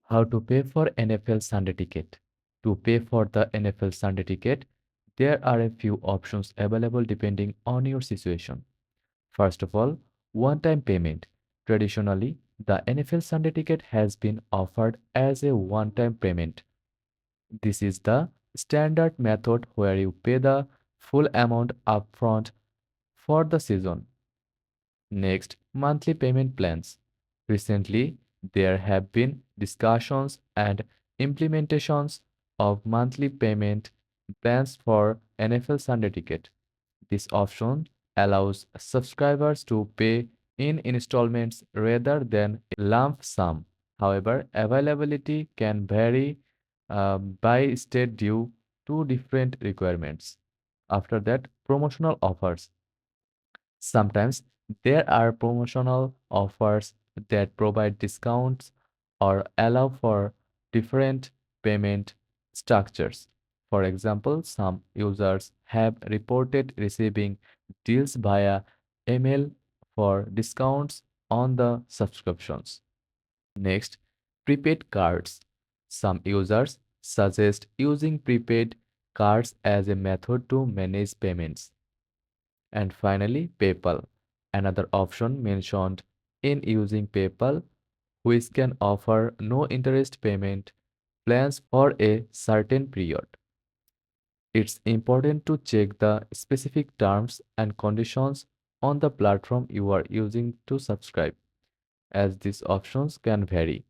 How to pay for NFL Sunday ticket. To pay for the NFL Sunday ticket, there are a few options available depending on your situation. First of all, one-time payment. Traditionally, the NFL Sunday ticket has been offered as a one-time payment. This is the standard method where you pay the full amount upfront for the season. Next, monthly payment plans. Recently, there have been discussions and implementations of monthly payment plans for NFL Sunday Ticket. This option allows subscribers to pay in installments rather than a lump sum. However, availability can vary by state due to different requirements. After that, promotional offers. Sometimes there are promotional offers that provide discounts or allow for different payment structures. For example, some users have reported receiving deals via email for discounts on the subscriptions. Next, prepaid cards. Some users suggest using prepaid cards as a method to manage payments. And finally, PayPal, another option mentioned in using PayPal, which can offer no interest payment plans for a certain period. It's important to check the specific terms and conditions on the platform you are using to subscribe, as these options can vary.